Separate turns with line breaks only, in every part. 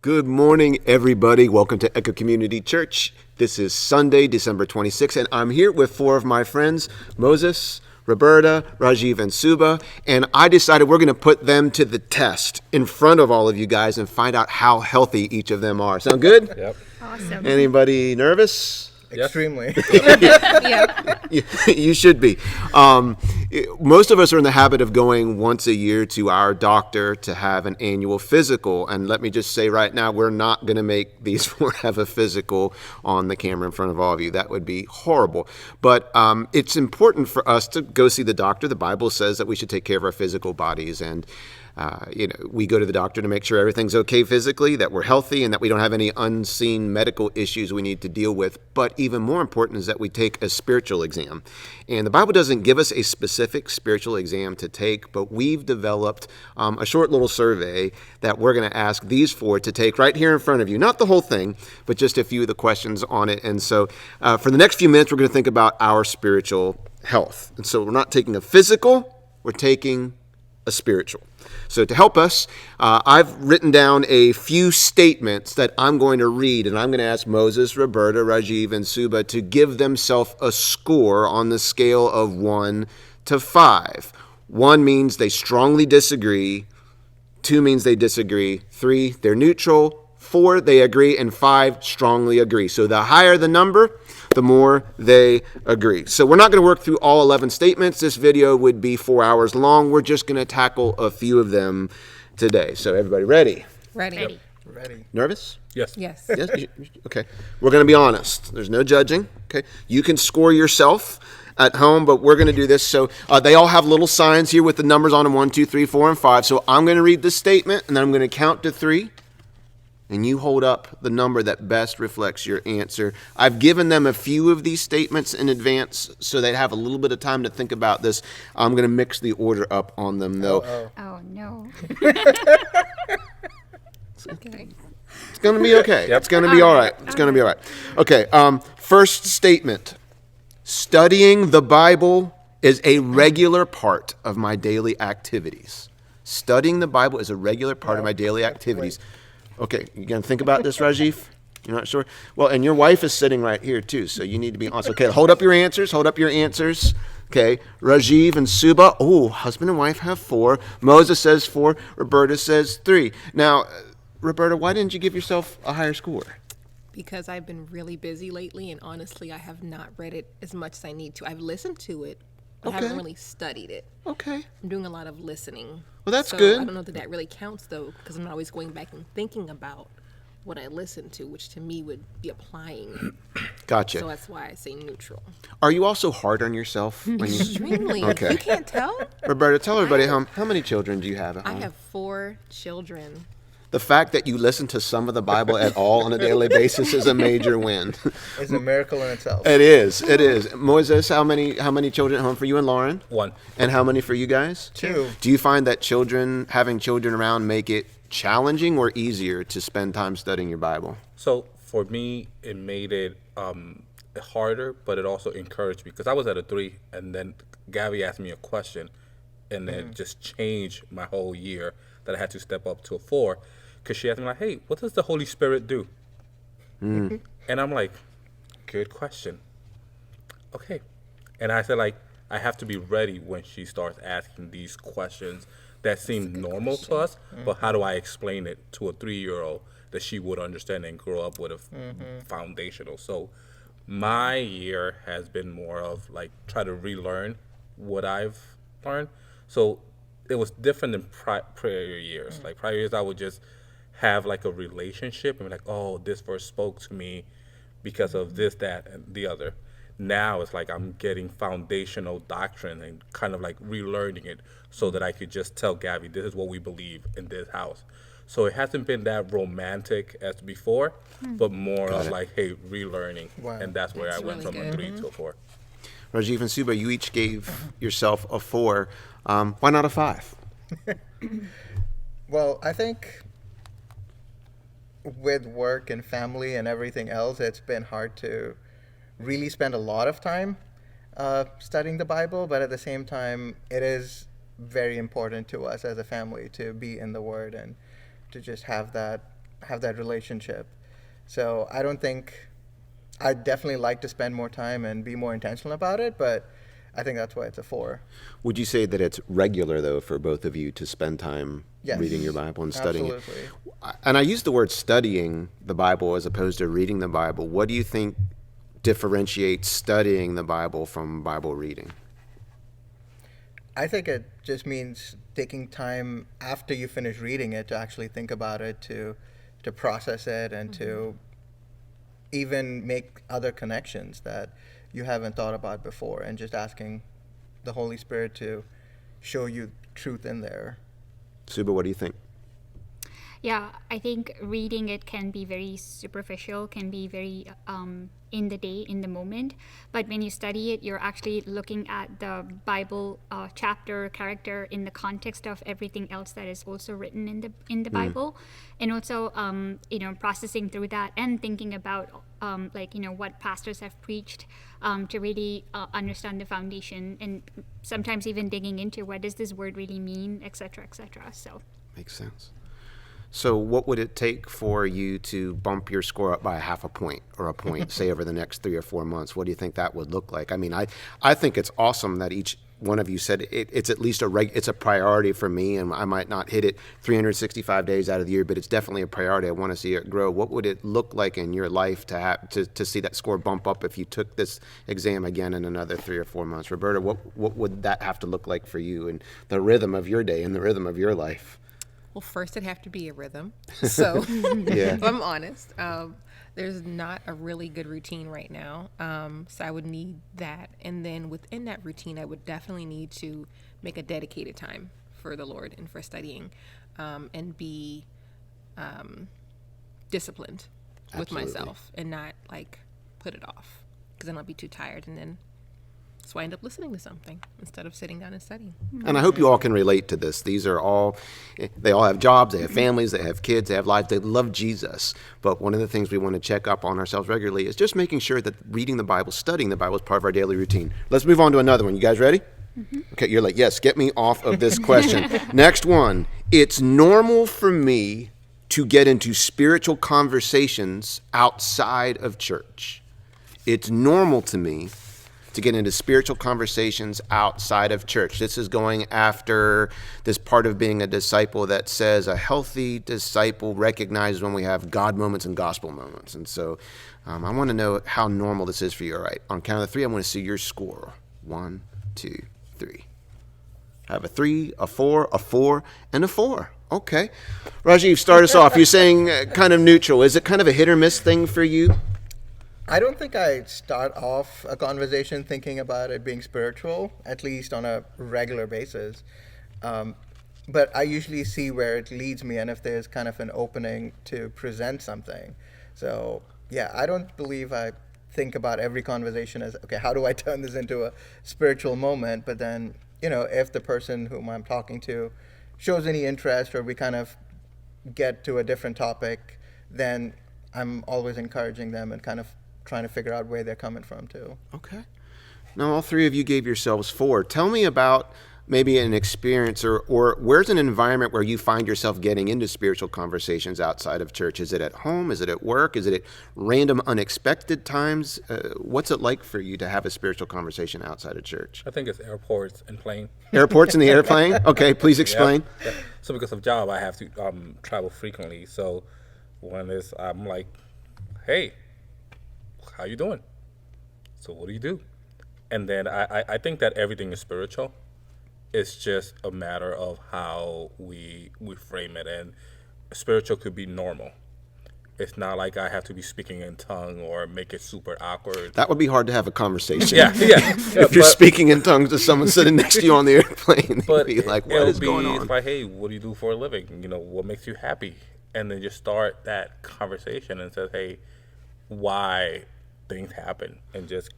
Good morning, everybody. Welcome to Echo Community Church. This is Sunday, December 26th, and I'm here with four of my friends, Moses, Roberta, Rajiv, and Suba, and I decided we're going to put them to the test in front of all of you guys and find out how healthy each of them are. Sound good?
Yep.
Awesome.
Anybody nervous?
Extremely.
Yep.
You should be. Most of us are in the habit of going once a year to our doctor to have an annual physical. And let me just say right now, we're not going to make these four have a physical on the camera in front of all of you. That would be horrible. But it's important for us to go see the doctor. The Bible says that we should take care of our physical bodies. And we go to the doctor to make sure everything's okay physically, that we're healthy, and that we don't have any unseen medical issues we need to deal with. But even more important is that we take a spiritual exam. And the Bible doesn't give us a specific spiritual exam to take, but we've developed a short little survey that we're going to ask these four to take right here in front of you. Not the whole thing, but just a few of the questions on it. And so for the next few minutes, we're going to think about our spiritual health. And so we're not taking a physical, we're taking a spiritual. So to help us, I've written down a few statements that I'm going to read, and I'm going to ask Moses, Roberta, Rajiv, and Suba to give themselves a score on the scale of 1 to 5. 1 means they strongly disagree, 2 means they disagree, 3, they're neutral, 4, they agree, and 5, strongly agree. So the higher the number, the more they agree. So we're not going to work through all 11 statements. This video would be 4 hours long. We're just going to tackle a few of them today. So everybody ready?
Ready.
Ready.
Nervous?
Yes.
Yes.
Yes? Okay. We're going to be honest. There's no judging. Okay. You can score yourself at home, but we're going to do this. So they all have little signs here with the numbers on them, 1, 2, 3, 4, and 5. So I'm going to read this statement, and then I'm going to count to 3. And you hold up the number that best reflects your answer. I've given them a few of these statements in advance so they'd have a little bit of time to think about this. I'm going to mix the order up on them, though.
Oh, no. Okay.
It's going to be okay. Yep. It's going to be all right. It's going to be all right. Okay, first statement. Studying the Bible is a regular part of my daily activities. Studying the Bible is a regular part of my daily activities. Okay, you going to think about this, Rajiv? You're not sure? Well, and your wife is sitting right here, too, so you need to be honest. Okay, hold up your answers. Hold up your answers. Okay, Rajiv and Suba. Oh, husband and wife have 4. Moses says 4. Roberta says 3. Now, Roberta, why didn't you give yourself a higher score?
Because I've been really busy lately, and honestly, I have not read it as much as I need to. I've listened to it, but I haven't really studied it.
Okay.
I'm doing a lot of listening.
Well, that's
so
good.
I don't know that really counts, though, because I'm not always going back and thinking about what I listened to, which to me would be applying.
Gotcha.
So that's why I say neutral.
Are you also hard on yourself? When you...
Extremely.
Okay.
You can't tell?
Roberta, tell everybody how many children do you have at home?
I have 4 children.
The fact that you listen to some of the Bible at all on a daily basis is a major win.
It's a miracle in itself.
It is. It is. Moses, how many children at home for you and Lauren?
1.
And how many for you guys?
2.
Do you find that having children around make it challenging or easier to spend time studying your Bible?
So for me, it made it harder, but it also encouraged me because I was at a 3, and then Gabby asked me a question, and then just changed my whole year that I had to step up to a 4. Because she asked me, like, hey, what does the Holy Spirit do? And I'm like, good question. Okay. And I said, like, I have to be ready when she starts asking these questions that seem normal to us, but how do I explain it to a 3-year-old that she would understand and grow up with a foundational? So my year has been more of, like, try to relearn what I've learned. So it was different than prior years. Like, prior years, I would just have like a relationship and be like, oh, this verse spoke to me because of this, that, and the other. Now it's like I'm getting foundational doctrine and kind of like relearning it so that I could just tell Gabby, this is what we believe in this house. So it hasn't been that romantic as before, but more of like, hey, relearning.
Wow.
And that's where I went
really
from a 3 to a 4.
Rajiv and Suba, you each gave yourself a 4. Why not a 5?
Well, I think with work and family and everything else, it's been hard to really spend a lot of time studying the Bible, but at the same time, it is very important to us as a family to be in the Word and to just have that have that relationship. So I don't think I'd definitely like to spend more time and be more intentional about it, but I think that's why it's a 4.
Would you say that it's regular, though, for both of you to spend time
Yes,
reading your Bible and studying
absolutely.
it? And I use the word studying the Bible as opposed to reading the Bible. What do you think differentiates studying the Bible from Bible reading?
I think it just means taking time after you finish reading it to actually think about it, to process it, and to even make other connections that you haven't thought about before, and just asking the Holy Spirit to show you truth in there.
Suba, what do you think?
Yeah, I think reading it can be very superficial, can be very in the day, in the moment. But when you study it, you're actually looking at the Bible chapter, character in the context of everything else that is also written in the Bible, and also processing through that and thinking about what pastors have preached to really understand the foundation, and sometimes even digging into what does this word really mean, etc., etc. So
Makes sense. So what would it take for you to bump your score up by 0.5 point or a point, say, over the next 3 or 4 months? What do you think that would look like? I mean, I think it's awesome that each one of you said it's at least it's a priority for me, and I might not hit it 365 days out of the year, but it's definitely a priority. I want to see it grow. What would it look like in your life to see that score bump up if you took this exam again in another 3 or 4 months? Roberta, what would that have to look like for you and the rhythm of your day and the rhythm of your life?
Well, first it'd have to be a rhythm. So
Yeah.
if I'm honest, there's not a really good routine right now. So I would need that. And then within that routine, I would definitely need to make a dedicated time for the Lord and for studying, and be disciplined with
Absolutely.
myself and not put it off, because then I'll be too tired, and then so I end up listening to something instead of sitting down and studying.
And I hope you all can relate to this. They all have jobs, they have families, they have kids, they have lives, they love Jesus. But one of the things we want to check up on ourselves regularly is just making sure that reading the Bible, studying the Bible is part of our daily routine. Let's move on to another one. You guys ready? Okay, you're like, yes, get me off of this question. Next one. It's normal for me to get into spiritual conversations outside of church. It's normal to me to get into spiritual conversations outside of church. This is going after this part of being a disciple that says a healthy disciple recognizes when we have God moments and gospel moments. And so I want to know how normal this is for you. All right, on count of 3, I want to see your score. 1, 2, 3. I have a 3, a 4, a 4, and a 4. Okay. Rajiv, start us off. You're saying kind of neutral. Is it kind of a hit or miss thing for you?
I don't think I start off a conversation thinking about it being spiritual, at least on a regular basis. But I usually see where it leads me and if there's kind of an opening to present something. So, yeah, I don't believe I think about every conversation as, okay, how do I turn this into a spiritual moment? But then, if the person whom I'm talking to shows any interest or we kind of get to a different topic, then I'm always encouraging them and kind of trying to figure out where they're coming from too.
Okay. Now, all 3 of you gave yourselves 4. Tell me about maybe an experience or where's an environment where you find yourself getting into spiritual conversations outside of church? Is it at home? Is it at work? Is it at random, unexpected times? What's it like for you to have a spiritual conversation outside of church?
I think it's airports and plane.
Airports in the airplane? Okay, please explain.
Yeah. So because of job, I have to travel frequently. So I'm like, hey, how you doing? So what do you do? And then I think that everything is spiritual. It's just a matter of how we frame it. And spiritual could be normal. It's not like I have to be speaking in tongue or make it super awkward.
That would be hard to have a conversation.
Yeah.
If you're speaking in tongues to someone sitting next to you on the airplane,
But
they'd be like, what is going on?
It's like, hey, what do you do for a living? What makes you happy? And then just start that conversation and say, hey, why things happen, and just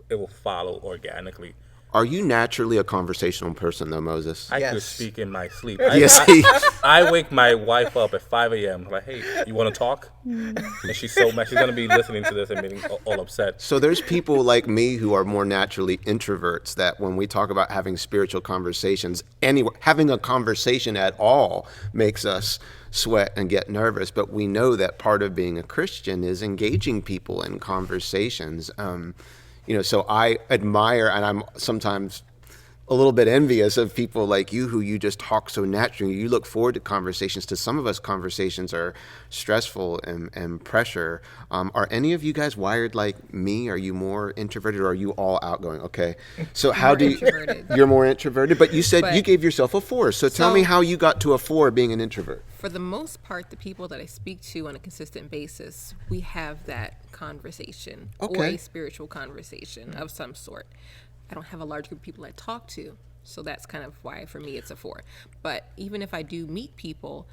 it will follow organically.
Are you naturally a conversational person, though, Moses?
I could
Yes.
speak in my sleep.
Yes.
I wake my wife up at 5 a.m. Like, hey, you want to talk? And she's so mad. She's going to be listening to this and being all upset.
So there's people like me who are more naturally introverts that when we talk about having spiritual conversations, anywhere, having a conversation at all makes us sweat and get nervous. But we know that part of being a Christian is engaging people in conversations. So I admire, and I'm sometimes a little bit envious of people like you who you just talk so naturally. You look forward to conversations. To some of us, conversations are stressful and pressure. Are any of you guys wired like me? Are you more introverted, or are you all outgoing? Okay. So how do you?
introverted.
You're more introverted, but you said
But-
you gave yourself a 4. So tell me
So-
how you got to a 4 being an introvert.
For the most part, the people that I speak to on a consistent basis, we have that conversation or
Okay.
a spiritual conversation of some sort. I don't have a large group of people I talk to, so that's kind of why for me it's a 4. But even if I do meet people,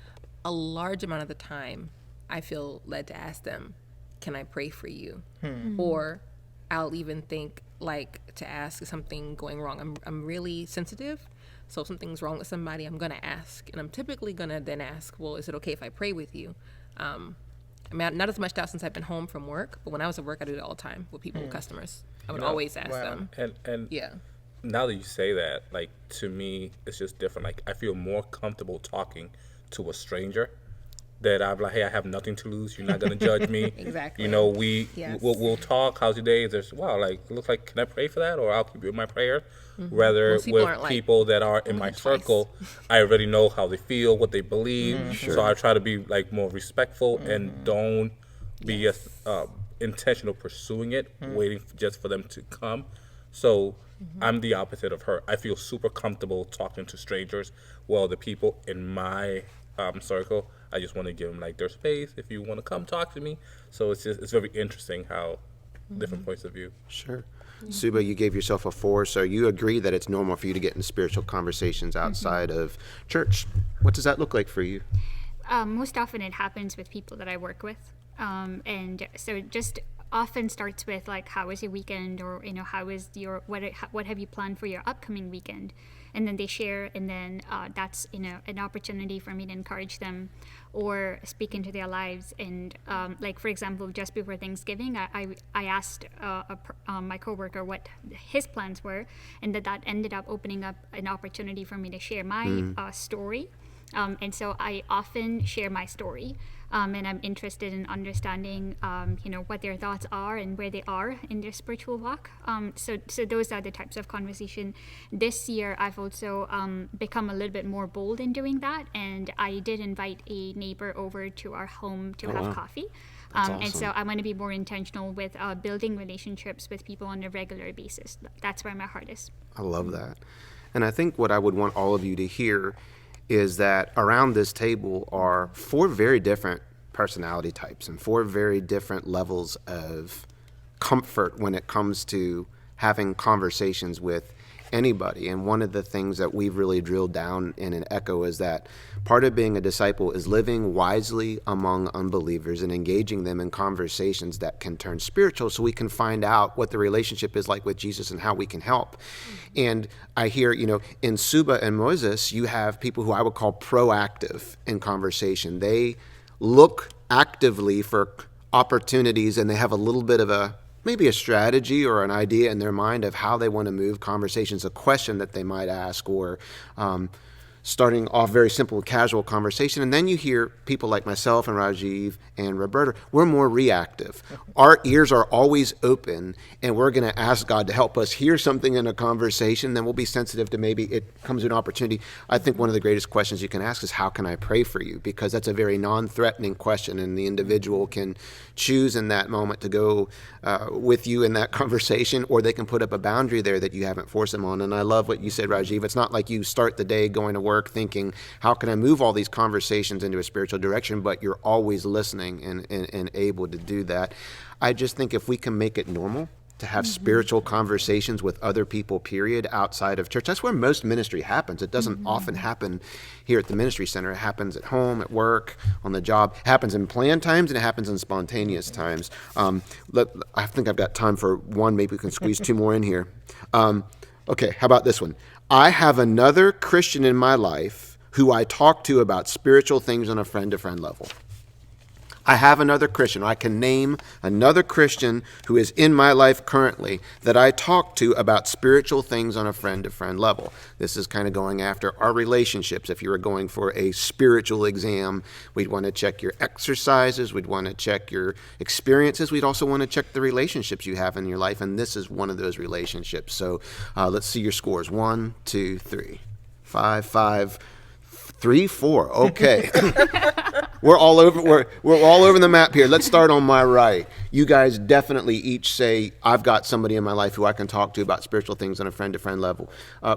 a large amount of the time I feel led to ask them, can I pray for you? Or I'll even think like to ask, is something going wrong? I'm really sensitive. So if something's wrong with somebody, I'm going to ask. And I'm typically going to then ask, well, is it okay if I pray with you? I mean, not as much now since I've been home from work, but when I was at work, I do it all the time with people, with customers. I would always ask them.
And
Yeah.
now that you say that, like, to me, it's just different. Like, I feel more comfortable talking to a stranger that I'm like, hey, I have nothing to lose. You're not going to judge me.
Exactly.
You know,
Yes.
we'll talk. How's your day? There's, wow, like, it looks like, can I pray for that? Or I'll keep you in my prayer. Rather
Most people
with
aren't like,
people that are in my
think twice.
circle, I already know how they feel, what they believe. So I try to be, like, more respectful and don't be as intentional pursuing it, waiting just for them to come. So I'm the opposite of her. I feel super comfortable talking to strangers. Well, the people in my circle, I just want to give them like their space. If you want to come talk to me, so it's very interesting how different points of view.
Sure. Suba, you gave yourself a 4, so you agree that it's normal for you to get in spiritual conversations outside of church. What does that look like for you?
Most often it happens with people that I work with. And so it just often starts with like, how was your weekend? Or, how was what have you planned for your upcoming weekend? And then they share, and then that's, an opportunity for me to encourage them or speak into their lives. And like, for example, just before Thanksgiving, I asked my coworker what his plans were, and that ended up opening up an opportunity for me to share my story. And so I often share my story, and I'm interested in understanding, what their thoughts are and where they are in their spiritual walk. So those are the types of conversation. This year, I've also become a little bit more bold in doing that, and I did invite a neighbor over to our home to have coffee. And so I want to be more intentional with building relationships with people on a regular basis. That's where my heart is.
I love that. And I think what I would want all of you to hear is that around this table are 4 very different personality types and 4 very different levels of comfort when it comes to having conversations with anybody. And one of the things that we've really drilled down in an Echo is that part of being a disciple is living wisely among unbelievers and engaging them in conversations that can turn spiritual so we can find out what the relationship is like with Jesus and how we can help. And I hear, in Suba and Moses, you have people who I would call proactive in conversation. They look actively for opportunities, and they have a little bit of maybe a strategy or an idea in their mind of how they want to move conversations, a question that they might ask, or starting off very simple, casual conversation. And then you hear people like myself and Rajiv and Roberta, we're more reactive. Our ears are always open, and we're going to ask God to help us hear something in a conversation. Then we'll be sensitive to maybe it comes to an opportunity. I think one of the greatest questions you can ask is, how can I pray for you? Because that's a very non-threatening question, and the individual can choose in that moment to go with you in that conversation, or they can put up a boundary there that you haven't forced them on. And I love what you said, Rajiv. It's not like you start the day going to work thinking, how can I move all these conversations into a spiritual direction? But you're always listening and able to do that. I just think if we can make it normal to have spiritual conversations with other people, period, outside of church. That's where most ministry happens. It doesn't often happen here at the ministry center. It happens at home, at work, on the job. It happens in planned times, and it happens in spontaneous times. I think I've got time for one. Maybe we can squeeze 2 more in here. Okay, how about this one? I have another Christian in my life who I talk to about spiritual things on a friend-to-friend level. I have another Christian. I can name another Christian who is in my life currently that I talk to about spiritual things on a friend-to-friend level. This is kind of going after our relationships. If you were going for a spiritual exam, we'd want to check your exercises. We'd want to check your experiences. We'd also want to check the relationships you have in your life, and this is one of those relationships. So let's see your scores. 1, 2, 3, 5, 5, 3, 4. Okay. We're all over the map here. Let's start on my right. You guys definitely each say, I've got somebody in my life who I can talk to about spiritual things on a friend-to-friend level.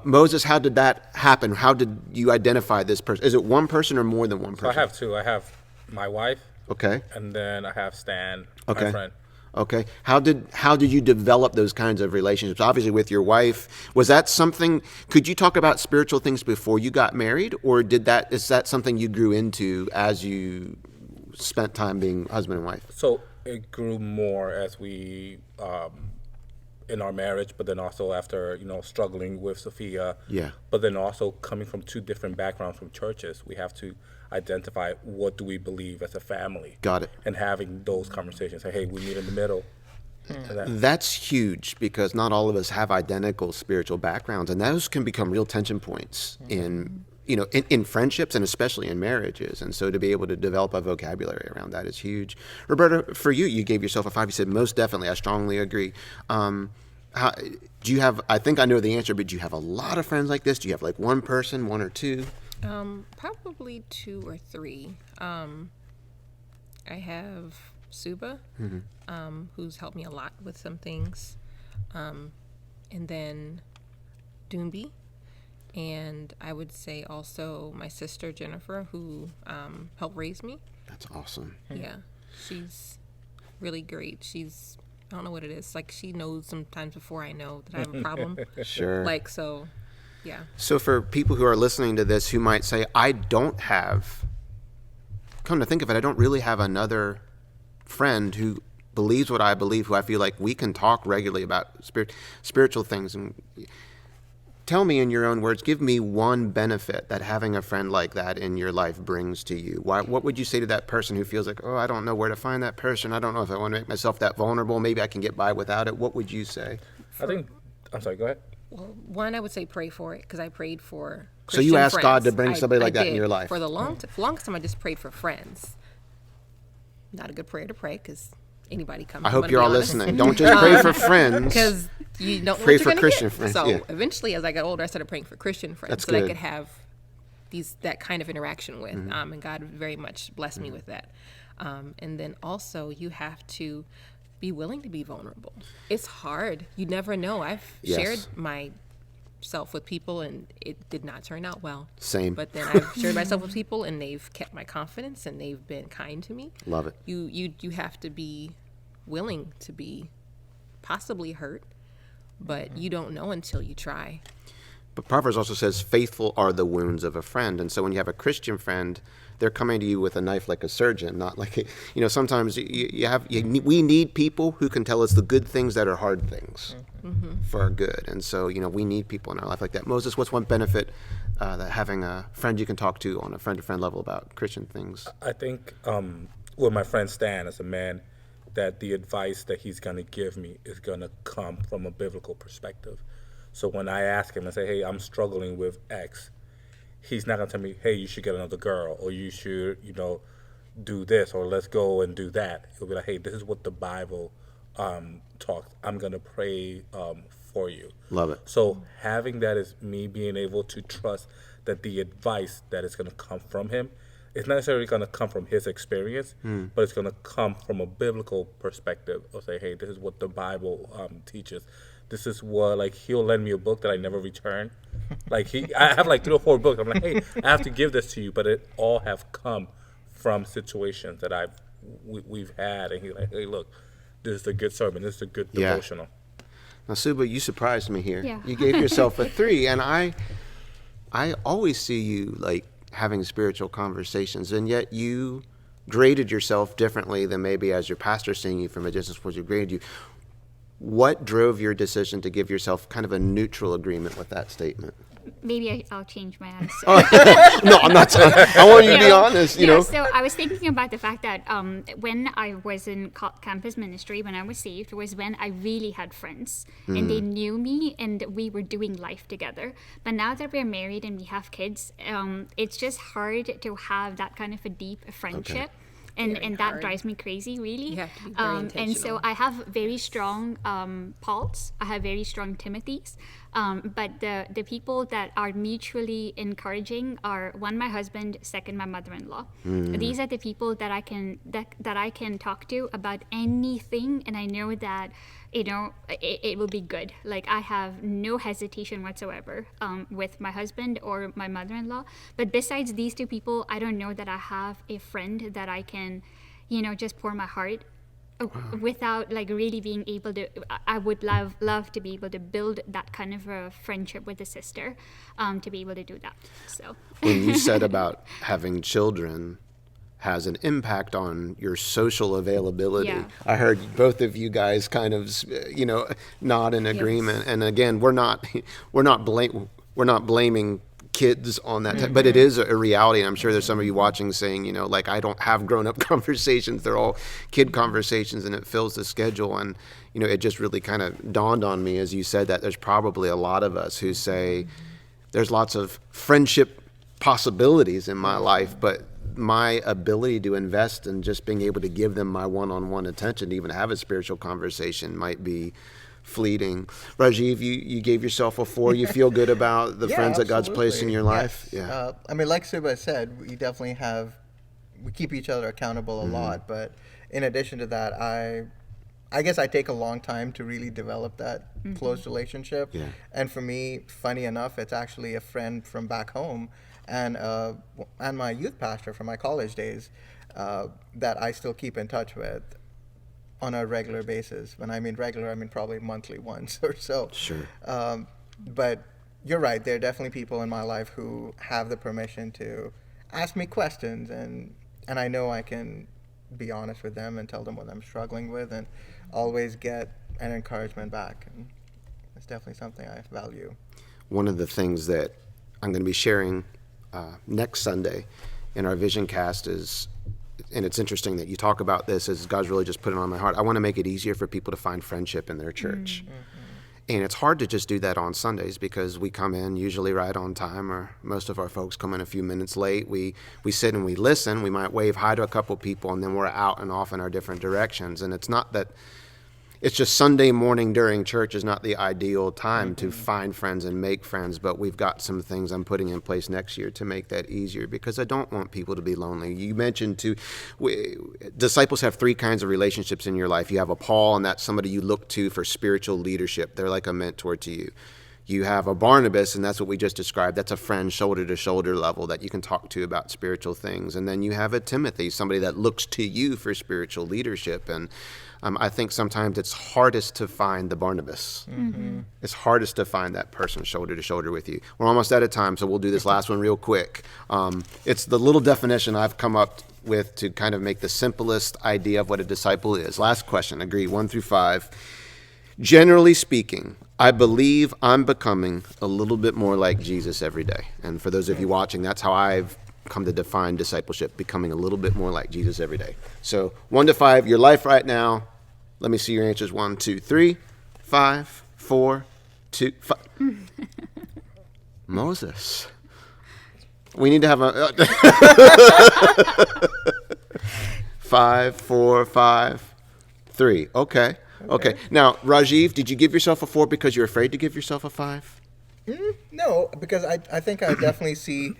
Moses, how did that happen? How did you identify this person? Is it one person or more than one person?
So I have two. I have my wife.
Okay.
And then I have Stan,
Okay.
my friend.
Okay. How did you develop those kinds of relationships? Obviously with your wife, was that something, could you talk about spiritual things before you got married, or is that something you grew into as you spent time being husband and wife?
So it grew more as we, in our marriage, but then also after, struggling with Sophia.
Yeah.
But then also coming from two different backgrounds from churches, we have to identify what do we believe as a family.
Got it.
And having those conversations. Say, hey, we meet in the middle.
That's huge because not all of us have identical spiritual backgrounds, and those can become real tension points in friendships and especially in marriages. And so to be able to develop a vocabulary around that is huge. Roberta, for you, you gave yourself a 5. You said most definitely. I strongly agree. How, do you have? I think I know the answer, but do you have a lot of friends like this? Do you have like one person, one or two?
Probably 2 or 3. I have Suba, who's helped me a lot with some things, and then Doombi, and I would say also my sister Jennifer, who helped raise me.
That's awesome.
Yeah, she's really great. I don't know what it is. Like, she knows sometimes before I know that I have a problem.
Sure.
So, yeah.
So for people who are listening to this who might say, come to think of it, I don't really have another friend who believes what I believe, who I feel like we can talk regularly about spiritual things. And tell me in your own words, give me one benefit that having a friend like that in your life brings to you. What would you say to that person who feels like, oh, I don't know where to find that person. I don't know if I want to make myself that vulnerable. Maybe I can get by without it. What would you say?
I'm sorry, go ahead.
Well, one, I would say pray for it, because I prayed for
So you
Christian
asked
friends.
God to bring somebody like that in
did.
your life.
For the longest time, I just prayed for friends. Not a good prayer to pray, because anybody comes.
I hope you're all listening. Don't just pray for friends.
Because you don't know
Pray
what
for
you're gonna
Christian
get.
friends,
So
yeah.
eventually, as I got older, I started praying for Christian friends,
That's
so that I
good.
could have that kind of interaction with. And God very much blessed me with that. And then also, you have to be willing to be vulnerable. It's hard. You never know. I've
Yes.
shared myself with people, and it did not turn out well.
Same.
But then I've shared myself with people, and they've kept my confidence, and they've been kind to me.
Love it.
You have to be willing to be possibly hurt, but you don't know until you try.
But Proverbs also says, faithful are the wounds of a friend. And so when you have a Christian friend, they're coming to you with a knife like a surgeon, not like, sometimes we need people who can tell us the good things that are hard things for our good. And so, we need people in our life like that. Moses, what's one benefit that having a friend you can talk to on a friend-to-friend level about Christian things?
I think with my friend Stan, as a man, that the advice that he's going to give me is going to come from a biblical perspective. So when I ask him and say, hey, I'm struggling with X, he's not going to tell me, hey, you should get another girl, or you should, do this, or let's go and do that. He'll be like, hey, this is what the Bible talks. I'm going to pray for you.
Love it.
So having that is me being able to trust that the advice that is going to come from him, it's not necessarily going to come from his experience, but it's going to come from a biblical perspective. I'll say, hey, this is what the Bible teaches. This is what, he'll lend me a book that I never return. I have 3 or 4 books. I'm like, hey, I have to give this to you, but it all have come from situations that we've had. And he's like, hey, look, this is a good sermon. This is a good devotional.
Now, Suba, you surprised me here.
Yeah.
You gave yourself a 3, and I always see you having spiritual conversations, and yet you graded yourself differently than maybe as your pastor seeing you from a distance, was you graded you. What drove your decision to give yourself kind of a neutral agreement with that statement?
Maybe I'll change my answer.
No, I'm not. I want you to be honest. You know.
So I was thinking about the fact that when I was in campus ministry, when I was saved, was when I really had friends and they knew me and we were doing life together. But now that we're married and we have kids, it's just hard to have that kind of a deep friendship. And that drives me crazy, really.
You have to be very
And so
intentional.
I have very strong Pauls. I have very strong Timothys. But the people that are mutually encouraging are one, my husband, second, my mother-in-law. These are the people that I can talk to about anything, and I know that it will be good. Like, I have no hesitation whatsoever with my husband or my mother-in-law. But besides these two people, I don't know that I have a friend that I can, just pour my heart without like really being able to. I would love to be able to build that kind of a friendship with a sister, to be able to do that. So
When you said about having children has an impact on your social availability.
Yeah.
I heard both of you guys kind of, nod in agreement. And again, we're not blaming kids on that, but it is a reality. And I'm sure there's some of you watching saying, like, I don't have grown up conversations. They're all kid conversations, and it fills the schedule. And, it just really kind of dawned on me as you said that there's probably a lot of us who say there's lots of friendship possibilities in my life, but my ability to invest in just being able to give them my one-on-one attention to even have a spiritual conversation might be fleeting. Rajiv, you gave yourself a 4. You feel good about the friends that God's placed in your life?
Yes.
Yeah.
I mean, like Suba said, we definitely we keep each other accountable a lot. But in addition to that, I guess I take a long time to really develop that close relationship.
Yeah.
And for me, funny enough, it's actually a friend from back home and my youth pastor from my college days that I still keep in touch with on a regular basis. When I mean regular, I mean probably monthly once or so.
Sure.
But you're right. There are definitely people in my life who have the permission to ask me questions, and I know I can be honest with them and tell them what I'm struggling with, and always get an encouragement back. And it's definitely something I value.
One of the things that I'm going to be sharing next Sunday in our Vision Cast is, and it's interesting that you talk about this as God's really just put it on my heart. I want to make it easier for people to find friendship in their church. And it's hard to just do that on Sundays because we come in usually right on time, or most of our folks come in a few minutes late. We sit and we listen. We might wave hi to a couple people, and then we're out and off in our different directions. And it's not that it's just Sunday morning during church is not the ideal time to find friends and make friends, but we've got some things I'm putting in place next year to make that easier because I don't want people to be lonely. You mentioned disciples have 3 kinds of relationships in your life. You have a Paul, and that's somebody you look to for spiritual leadership. They're like a mentor to you. You have a Barnabas, and that's what we just described. That's a friend shoulder to shoulder level that you can talk to about spiritual things. And then you have a Timothy, somebody that looks to you for spiritual leadership. And I think sometimes it's hardest to find the Barnabas. It's hardest to find that person shoulder to shoulder with you. We're almost out of time, so we'll do this last one real quick. It's the little definition I've come up with to kind of make the simplest idea of what a disciple is. Last question, agree, 1 through 5. Generally speaking, I believe I'm becoming a little bit more like Jesus every day. And for those of you watching, that's how I've come to define discipleship, becoming a little bit more like Jesus every day. So 1 to 5, your life right now. Let me see your answers. 1, 2, 3, 5, 4, 2, 5. We need to have a 5, 4, 5, 3. Okay. Now, Rajiv, did you give yourself a 4 because you're afraid to give yourself a 5?
No, because I think I definitely see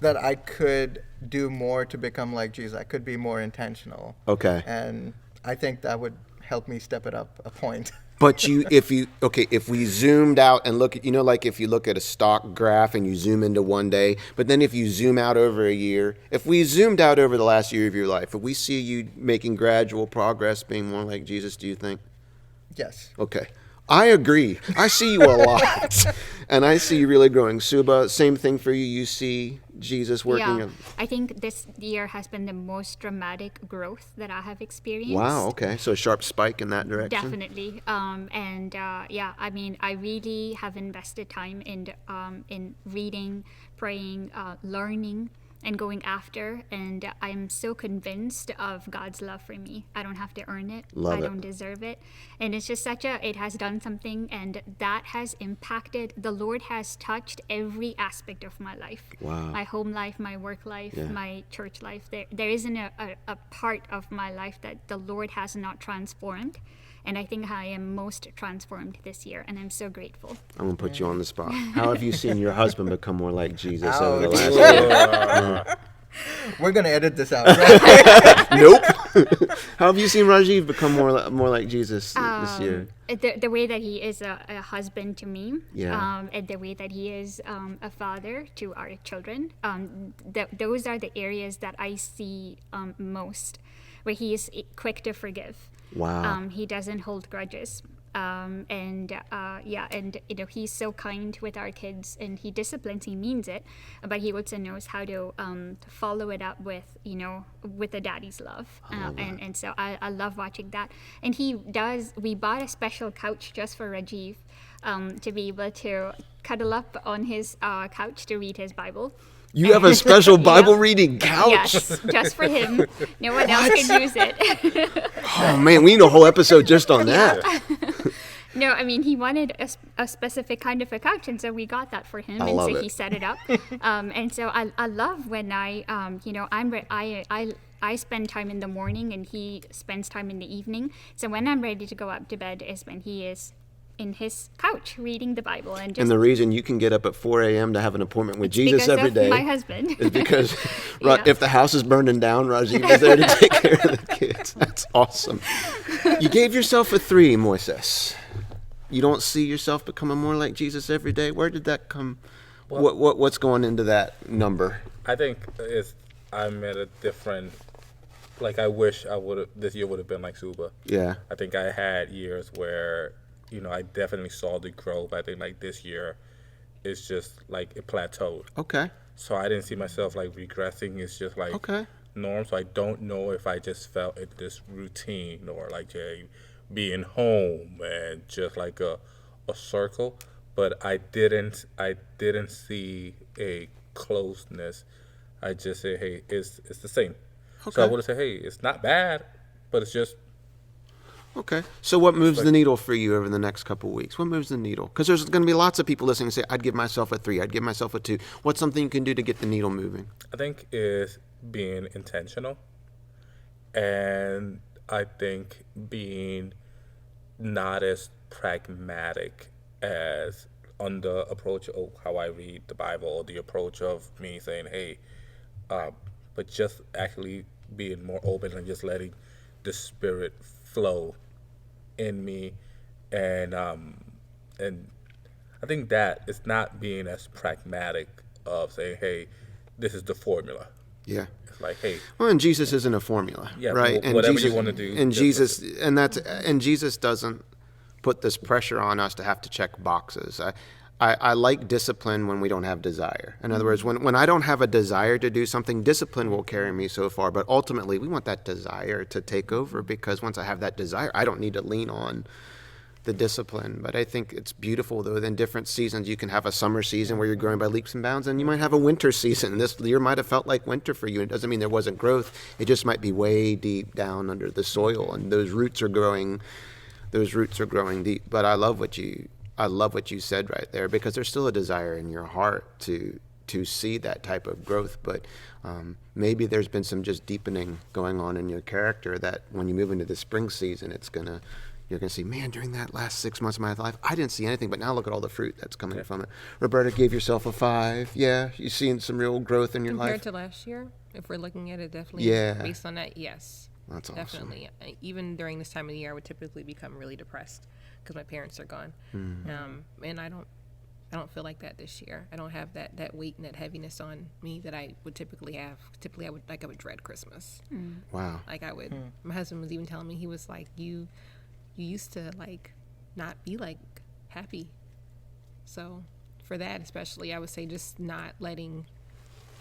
that I could do more to become like Jesus. I could be more intentional.
Okay.
And I think that would help me step it up a point.
But if we zoomed out and look at, like if you look at a stock graph and you zoom into one day, but then if you zoom out over a year, if we zoomed out over the last year of your life, if we see you making gradual progress, being more like Jesus, do you think?
Yes.
Okay. I agree. I see you a lot, and I see you really growing. Suba, same thing for you. You see Jesus working.
Yeah, I think this year has been the most dramatic growth that I have experienced.
Wow. Okay. So a sharp spike in that direction.
Definitely. Yeah, I mean, I really have invested time in reading, praying, learning, and going after. And I'm so convinced of God's love for me. I don't have to earn it.
Love
I
it.
don't deserve it. And it's just it has done something, and that has impacted, the Lord has touched every aspect of my life.
Wow.
My home life, my work life,
Yeah.
my church life. There isn't a part of my life that the Lord has not transformed. And I think I am most transformed this year, and I'm so grateful.
I'm gonna put you on the spot. How have you seen your husband become more like Jesus
Ouch.
over the last year?
We're gonna edit this out, right?
Nope. How have you seen Rajiv become more like Jesus this year?
The way that he is a husband to me,
Yeah.
and the way that he is a father to our children, those are the areas that I see most, where he is quick to forgive.
Wow.
He doesn't hold grudges. And he's so kind with our kids, and he disciplines, he means it, but he also knows how to follow it up with a daddy's love. And so I love watching that. And we bought a special couch just for Rajiv, to be able to cuddle up on his couch to read his Bible.
You have a special Bible
Yep.
reading couch?
Yes, just for him. No one else can use it.
Oh man, we need a whole episode just on that.
No, I mean, he wanted a specific kind of a couch, and so we got that for him,
I
and
love
so
it.
he set it up. And so I love when I spend time in the morning, and he spends time in the evening. So when I'm ready to go up to bed is when he is in his couch reading the Bible, and just
And the reason you can get up at 4 a.m. to have an appointment with Jesus
because
every
of
day
my husband.
is because
Yeah.
if the house is burning down, Rajiv is there to take care of the kids. That's awesome. You gave yourself a 3, Moises. You don't see yourself becoming more like Jesus every day? Where did that come? What's going into that number?
I think I'm at a different. Like, I wish this year would have been like Suba.
Yeah.
I think I had years where, I definitely saw the growth. I think like this year, it's just like it plateaued.
Okay.
So I didn't see myself like regressing. It's just like
Okay.
norm. So I don't know if I just felt in this routine or like being home and just like a circle. But I didn't see a closeness. I just say, hey, it's the same. So I
Okay.
would have said, hey, it's not bad, but it's just
Okay. So what moves the needle for you over the next couple of weeks? What moves the needle? Because there's going to be lots of people listening and say, I'd give myself a 3. I'd give myself a 2. What's something you can do to get the needle moving?
I think is being intentional, and I think being not as pragmatic as on the approach of how I read the Bible, or the approach of me saying, hey, but just actually being more open and just letting the Spirit flow in me, and I think that it's not being as pragmatic of saying, hey, this is the formula.
Yeah.
It's like, hey,
Well, and Jesus isn't a formula,
Yeah,
right? And
whatever you
Jesus,
wanna do,
and
just-
Jesus doesn't put this pressure on us to have to check boxes. I like discipline when we don't have desire. In other words, when I don't have a desire to do something, discipline will carry me so far. But ultimately, we want that desire to take over, because once I have that desire, I don't need to lean on the discipline. But I think it's beautiful, though, in different seasons. You can have a summer season where you're growing by leaps and bounds, and you might have a winter season. This year might have felt like winter for you. It doesn't mean there wasn't growth. It just might be way deep down under the soil, and those roots are growing deep. But I love what you said right there, because there's still a desire in your heart to see that type of growth. But maybe there's been some just deepening going on in your character, that when you move into the spring season, you're gonna see, man, during that last 6 months of my life, I didn't see anything, but now look at all the fruit that's coming from it. Roberta gave yourself a 5. Yeah, you seeing some real growth in your
Compared
life.
to last year, if we're looking at it, definitely
Yeah.
based on that, yes.
That's awesome.
Definitely. Even during this time of the year, I would typically become really depressed because my parents are gone. And I don't feel like that this year. I don't have that weight and that heaviness on me that I would typically have. Typically, I would dread Christmas.
Wow.
Like I would. My husband was even telling me, he was like, you used to like not be like happy. So for that especially, I would say just not letting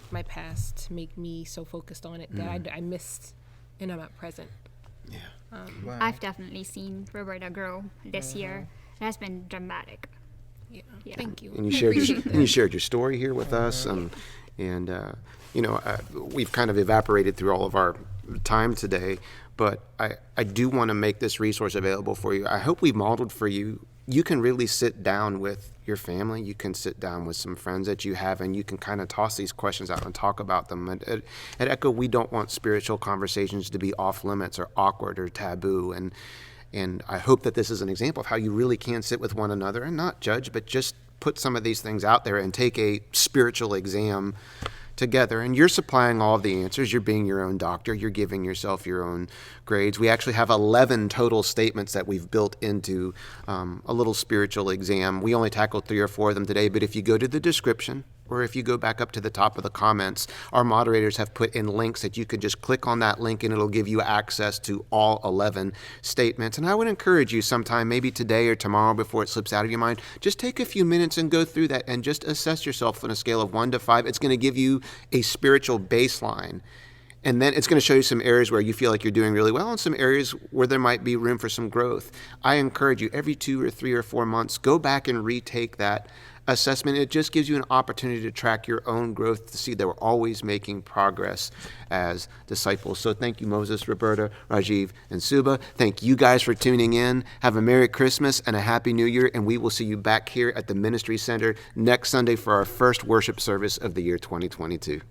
my past make me so focused on it that I missed and I'm not present.
Yeah.
Wow.
I've definitely seen Roberta grow this year. It has been dramatic.
Yeah.
Yeah.
Thank you.
And you shared
Appreciate that.
and you shared your story here with us, and we've kind of evaporated through all of our time today, but I do want to make this resource available for you. I hope we've modeled for you. You can really sit down with your family. You can sit down with some friends that you have, and you can kind of toss these questions out and talk about them. At Echo, we don't want spiritual conversations to be off limits or awkward or taboo. And I hope that this is an example of how you really can sit with one another and not judge, but just put some of these things out there and take a spiritual exam together. And you're supplying all of the answers. You're being your own doctor. You're giving yourself your own grades. We actually have 11 total statements that we've built into a little spiritual exam. We only tackled 3 or 4 of them today, but if you go to the description, or if you go back up to the top of the comments, our moderators have put in links that you can just click on that link and it'll give you access to all 11 statements. And I would encourage you sometime, maybe today or tomorrow before it slips out of your mind, just take a few minutes and go through that and just assess yourself on a scale of 1 to 5. It's going to give you a spiritual baseline. And then it's going to show you some areas where you feel like you're doing really well and some areas where there might be room for some growth. I encourage you every 2 or 3 or 4 months, go back and retake that assessment. It just gives you an opportunity to track your own growth, to see that we're always making progress as disciples. So thank you, Moses, Roberta, Rajiv, and Suba. Thank you guys for tuning in. Have a Merry Christmas and a Happy New Year, and we will see you back here at the Ministry Center next Sunday for our first worship service of the year 2022.